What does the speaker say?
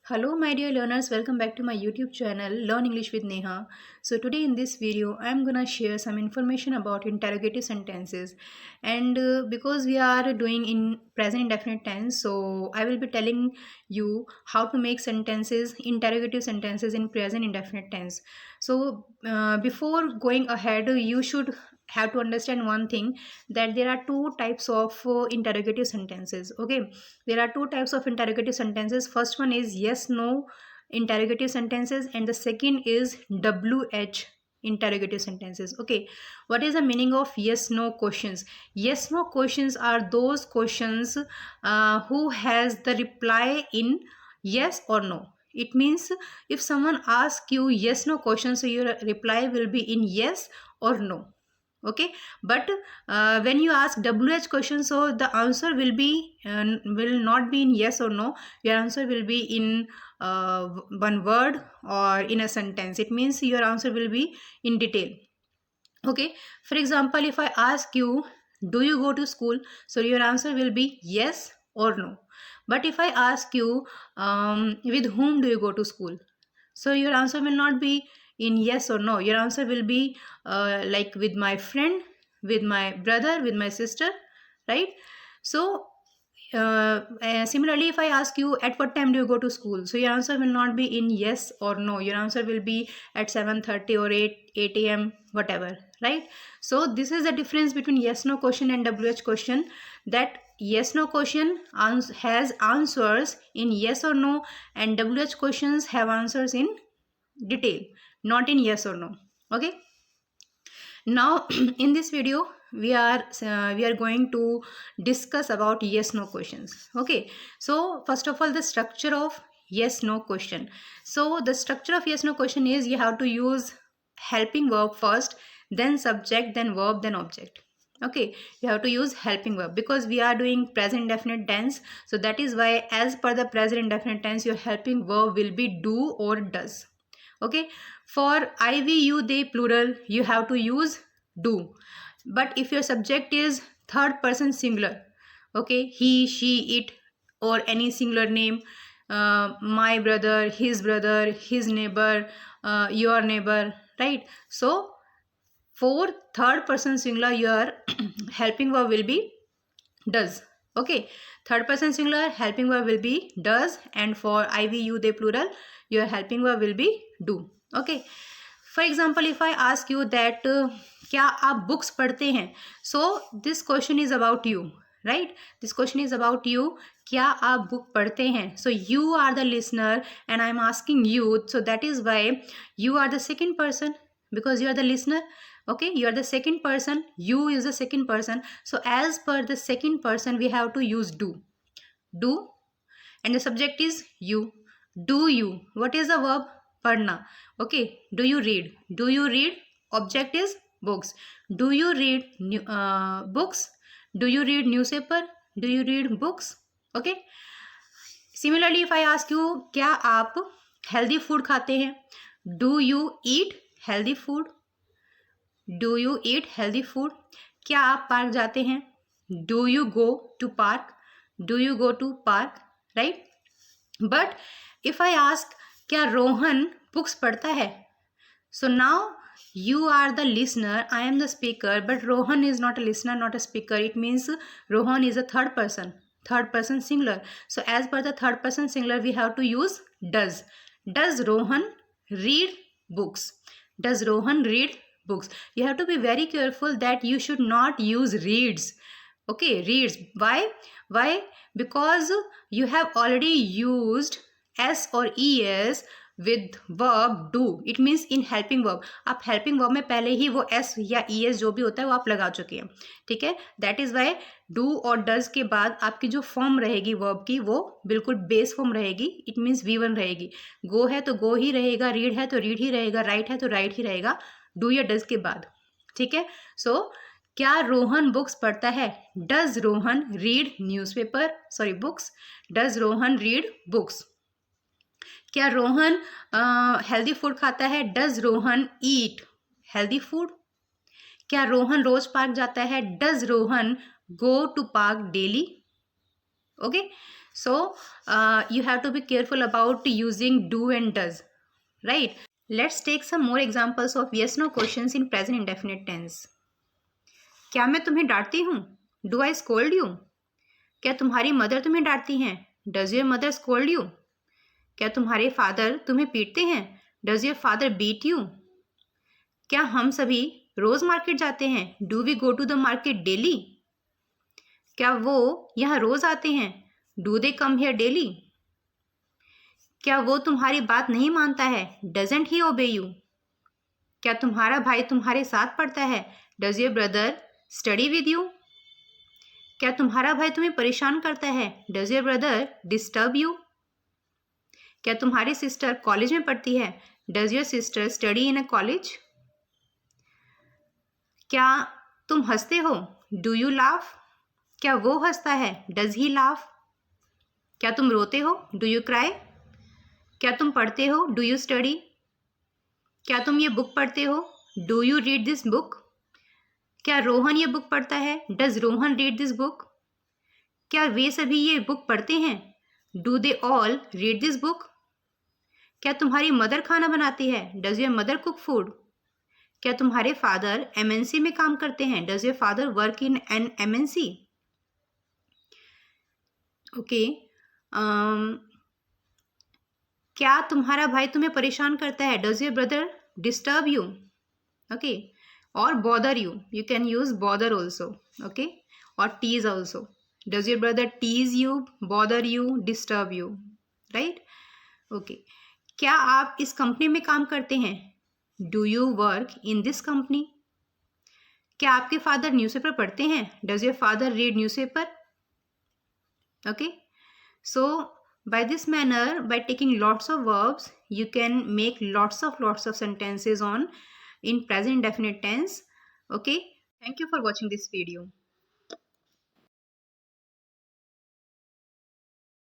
Hello my dear learners, welcome back to my YouTube channel Learn English with Neha. So today in this video I am gonna share some information about interrogative sentences, and because we are doing in present indefinite tense, so I will be telling you how to make sentences, interrogative sentences in present indefinite tense. So before going ahead, you should have to understand one thing, that there are two types of interrogative sentences. Okay, there are two types of interrogative sentences. First one is yes no interrogative sentences, and the second is WH interrogative sentences. Okay, what is the meaning of yes no questions? Yes no questions are those questions who has the reply in yes or no. It means if someone asks you yes no question, so your reply will be in yes or no. Okay, but when you ask WH question, so the answer will not be in yes or no. Your answer will be in one word or in a sentence. It means your answer will be in detail. Okay, for example, if I ask you, do you go to school, so your answer will be yes or no. But if I ask you, with whom do you go to school, so your answer will not be in yes or no. Your answer will be like with my friend, with my brother, with my sister, right? So similarly, if I ask you at what time do you go to school, so your answer will not be in yes or no. Your answer will be at 7:30 or 8 a.m, whatever, right? So this is the difference between yes no question and WH question, that yes no question has answers in yes or no, and WH questions have answers in detail, not in yes or no. Okay, now in this video we are going to discuss about yes no questions. Okay, so first of all, the structure of yes no question. So the structure of yes no question is, you have to use helping verb first, then subject, then verb, then object. Okay, you have to use helping verb because we are doing present indefinite tense. So that is why, as per the present indefinite tense, your helping verb will be do or does. Okay, for I, we, you, they plural, you have to use do. But if your subject is third person singular, okay, he, she, it, or any singular name, my brother, his neighbor, your neighbor, right? So for third person singular, your helping verb will be does. Okay, third person singular helping verb will be does, and for I, we, you, they plural, your helping verb will be do. Okay, for example, if I ask you that क्या आप books पढ़ते हैं, so this question is about you, right? This question is about you. क्या आप book पढ़ते हैं? So you are the listener and I am asking you, so that is why you are the second person, because you are the listener. Okay, you are the second person, you is the second person. So as per the second person, we have to use do, and the subject is you. Do you, what is the verb? Padna. Okay, do you read? Do you read? Object is books. Do you read books? Do you read newspaper? Do you read books? Okay, similarly, if I ask you, क्या आप healthy food खाते हैं? Do you eat healthy food? Do you eat healthy food? क्या आप park जाते हैं? Do you go to park? Do you go to park? Right? But if I ask, क्या Rohan books पढ़ता है? So now you are the listener, I am the speaker, but Rohan is not a listener, not a speaker. It means Rohan is a third person singular. So as per the third person singular, we have to use does. Does Rohan read books? Does Rohan read books? You have to be very careful that you should not use reads. Okay, reads. Why? Because you have already used s or es with verb do. It means in helping verb. आप helping verb में पहले ही वो s या es जो भी होता है वो आप लगा चुके हैं. ठीक है, that is why do और does के बाद आपकी जो फॉर्म रहेगी verb की, वो बिल्कुल बेस फॉर्म रहेगी. इट मीन्स V1 रहेगी. go है तो go ही रहेगा, read है तो read ही रहेगा, write है तो write ही रहेगा do या does के बाद. ठीक है, so क्या रोहन बुक्स पढ़ता है? Does Rohan read newspaper, sorry books? Does Rohan read books? क्या रोहन हेल्दी फूड खाता है? Does Rohan eat healthy food? क्या रोहन रोज पार्क जाता है? Does Rohan go to park daily? Okay, So you have to be careful about using do and does, right? Let's take some more examples of yes no questions in present indefinite tense. क्या मैं तुम्हें डांटती हूँ? Do I scold you? क्या तुम्हारी mother तुम्हें डांटती हैं? Does your mother scold you? क्या तुम्हारे फादर तुम्हें पीटते हैं? Does your father beat you? क्या हम सभी रोज मार्केट जाते हैं? Do we go to the market daily? क्या वो यहाँ रोज आते हैं? Do they come here daily? क्या वो तुम्हारी बात नहीं मानता है? डजंट ही ओबे यू? क्या तुम्हारा भाई तुम्हारे साथ पढ़ता है? Does your brother study with you? क्या तुम्हारा भाई तुम्हें परेशान करता है? Does your brother disturb you? क्या तुम्हारी सिस्टर कॉलेज में पढ़ती है? Does your sister study in a college? क्या तुम हंसते हो? Do you laugh? क्या वो हंसता है? Does he laugh? क्या तुम रोते हो? Do you cry? क्या तुम पढ़ते हो? Do you study? क्या तुम ये बुक पढ़ते हो? Do you read this book? क्या रोहन ये बुक पढ़ता है? Does Rohan read this book? क्या वे सभी ये बुक पढ़ते हैं? Do they all read this book? क्या तुम्हारी मदर खाना बनाती है? Does your mother cook food? क्या तुम्हारे फादर एमएनसी में काम करते हैं? Does your father work in an MNC? Okay. क्या तुम्हारा भाई तुम्हें परेशान करता है? Does your brother disturb you? Okay. और bother you, you can use bother also, okay, और tease also. Does your brother tease you, bother you, disturb you, right? Okay. क्या आप इस कंपनी में काम करते हैं? Do you work in this company? क्या आपके फादर न्यूज़पेपर पढ़ते हैं? Does your father read newspaper? Okay. So by this manner, by taking lots of verbs, you can make lots of sentences on in present indefinite tense. Okay, thank you for watching this video.